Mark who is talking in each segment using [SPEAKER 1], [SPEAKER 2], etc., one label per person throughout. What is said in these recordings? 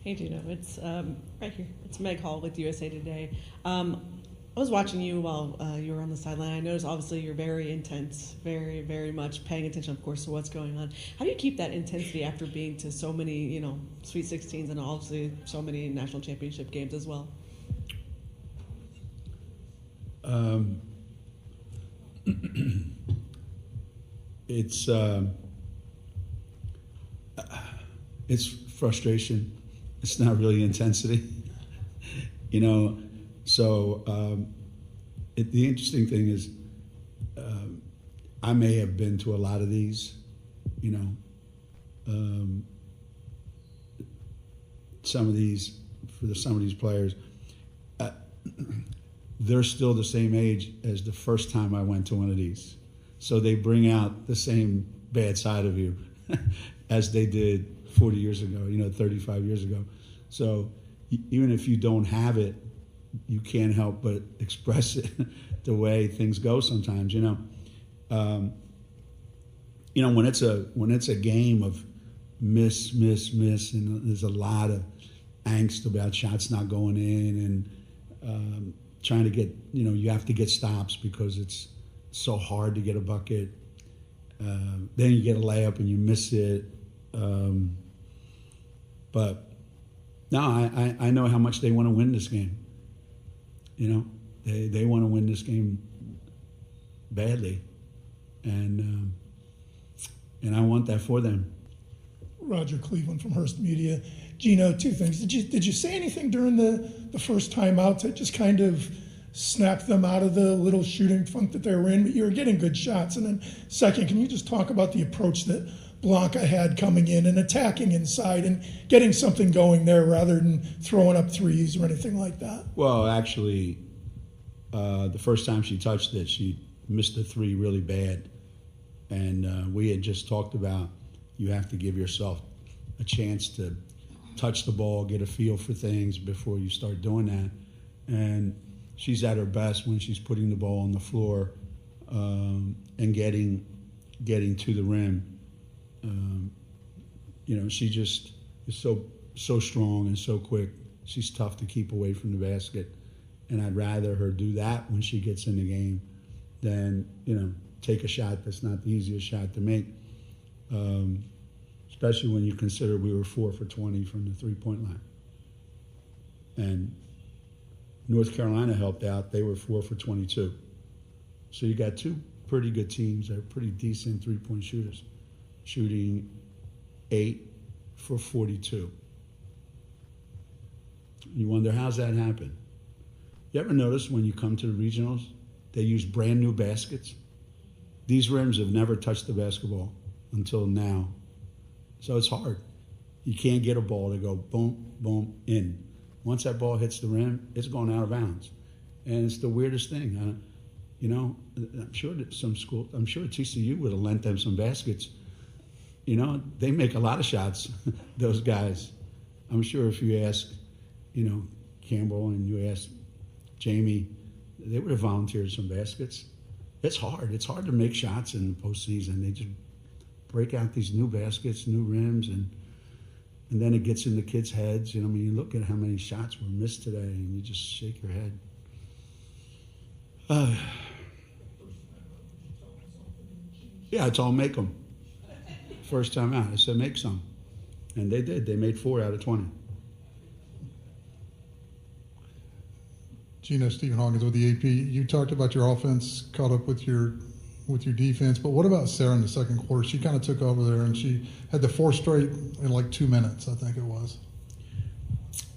[SPEAKER 1] Hey, Geno. It's right here. It's Meg Hall with USA Today. I was watching you while you were on the sideline. I noticed obviously you're very intense, very, very much paying attention, of course, to what's going on. How do you keep that intensity after being to so many, Sweet 16s and obviously so many national championship games as well?
[SPEAKER 2] It's it's frustration. It's not really intensity, So the interesting thing is, I may have been to a lot of these, some of these players. They're still the same age as the first time I went to one of these, so they bring out the same bad side of you as they did 40 years ago, 35 years ago. So even if you don't have it, you can't help but express it the way things go sometimes, when it's a game of miss, and there's a lot of angst about shots not going in and trying to get, you have to get stops because it's so hard to get a bucket. Then you get a layup and you miss it. But no, I know how much they want to win this game. They want to win this game badly, and I want that for them.
[SPEAKER 3] Roger Cleveland from Hearst Media. Geno, two things. Did you say anything during the first time out to just kind of snap them out of the little shooting funk that they were in? But you were getting good shots. And then second, can you just talk about the approach that Blanca had coming in and attacking inside and getting something going there rather than throwing up threes or anything like that?
[SPEAKER 2] Well, actually, the first time she touched it, she missed a three really bad. And we had just talked about you have to give yourself a chance to touch the ball, get a feel for things before you start doing that. And she's at her best when she's putting the ball on the floor and getting to the rim. She just is so strong and so quick. She's tough to keep away from the basket, and I'd rather her do that when she gets in the game than take a shot that's not the easiest shot to make. Especially when you consider we were 4 for 20 from the three-point line, and North Carolina helped out. They were 4 for 22. So you got two pretty good teams that are pretty decent three-point shooters, shooting 8 for 42. You wonder, how's that happen? You ever notice when you come to the regionals, they use brand new baskets? These rims have never touched the basketball until now. So it's hard. You can't get a ball to go boom, boom, in. Once that ball hits the rim, it's going out of bounds. And it's the weirdest thing. I'm sure that I'm sure TCU would have lent them some baskets. They make a lot of shots, those guys. I'm sure if you ask, Campbell and you ask Jamie, they would have volunteered some baskets. It's hard. It's hard to make shots in the postseason. They just break out these new baskets, new rims, and then it gets in the kids' heads. You look at how many shots were missed today, and you just shake your head. Yeah, I told them make them. First time out, I said make some, and they did. They made 4 out of 20.
[SPEAKER 4] Geno, Stephen Hawkins with the AP. You talked about your offense caught up with your defense, but what about Sarah in the second quarter? She kind of took over there, and she had the 4 straight in like 2 minutes, I think it was.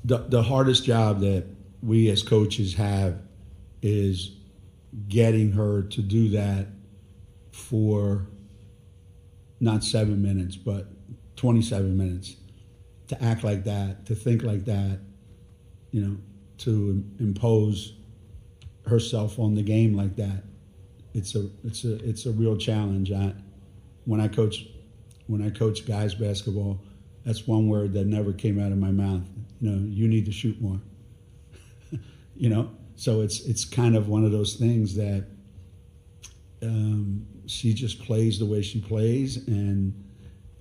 [SPEAKER 2] The hardest job that we as coaches have is getting her to do that for not 7 minutes, but 27 minutes, to act like that, to think like that, to impose herself on the game like that. It's a real challenge. When I coach guys basketball, that's one word that never came out of my mouth. You need to shoot more. So it's kind of one of those things that she just plays the way she plays, and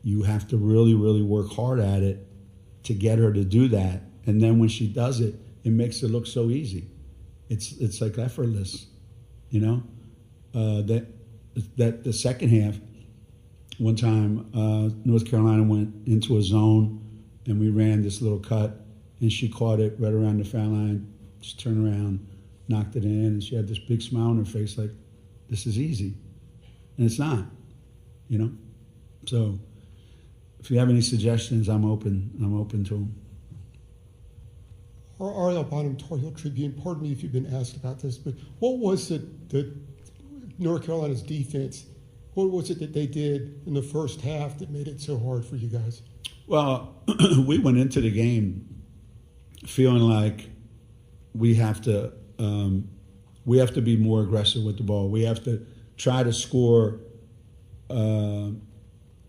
[SPEAKER 2] you have to really, really work hard at it to get her to do that. And then when she does it, it makes it look so easy. It's like effortless, you know. That the second half, one time North Carolina went into a zone, and we ran this little cut, and she caught it right around the foul line, just turned around, knocked it in, and she had this big smile on her face, like, this is easy, and it's not, you know. So, if you have any suggestions, I'm open to them.
[SPEAKER 5] Ariel Bonham, Tar Heel Tribune. Pardon me if you've been asked about this, but what was it that North Carolina's defense, what was it that they did in the first half that made it so hard for you guys?
[SPEAKER 2] Well, we went into the game feeling like we have to be more aggressive with the ball. We have to try to score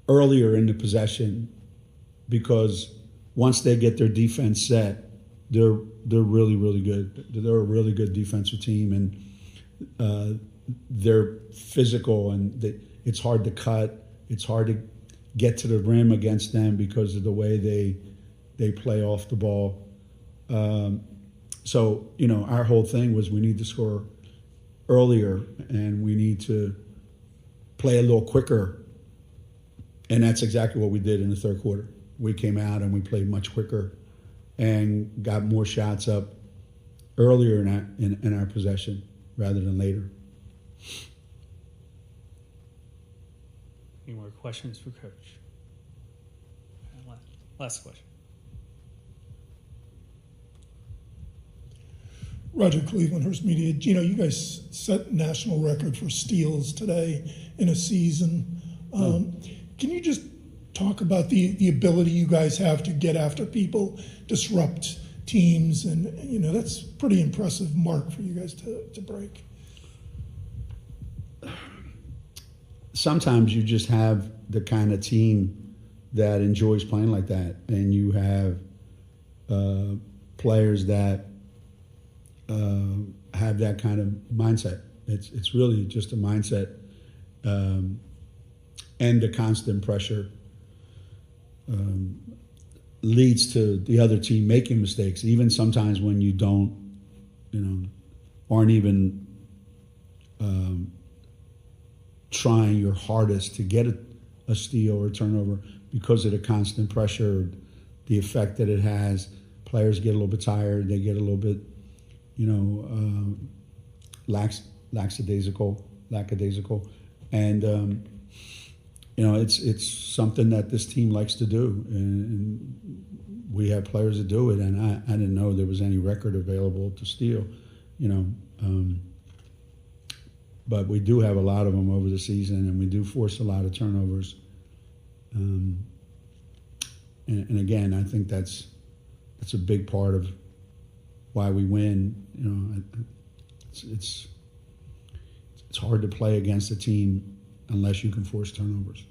[SPEAKER 2] earlier in the possession, because once they get their defense set, they're really, really good. They're a really good defensive team, and they're physical, and it's hard to cut. It's hard to get to the rim against them because of the way they play off the ball. So, you know, our whole thing was we need to score earlier, and we need to play a little quicker. And that's exactly what we did in the third quarter. We came out and we played much quicker and got more shots up earlier in our possession rather than later.
[SPEAKER 6] Any more questions for Coach? Last question.
[SPEAKER 3] Roger Cleveland, Hearst Media. Geno, you guys set national record for steals today in a season. Can you just talk about the ability you guys have to get after people, disrupt teams, and you know that's a pretty impressive mark for you guys to break.
[SPEAKER 2] Sometimes you just have the kind of team that enjoys playing like that, and you have players that have that kind of mindset. It's really just a mindset, and the constant pressure leads to the other team making mistakes, even sometimes when you don't, you know, aren't even trying your hardest to get a steal or a turnover because of the constant pressure, the effect that it has. Players get a little bit tired. They get a little bit, you know, lackadaisical, and you know, it's something that this team likes to do, and we have players that do it. And I didn't know there was any record available to steal, you know, but we do have a lot of them over the season, and we do force a lot of turnovers. And again, I think that's a big part of why we win. You know, it's hard to play against a team unless you can force turnovers.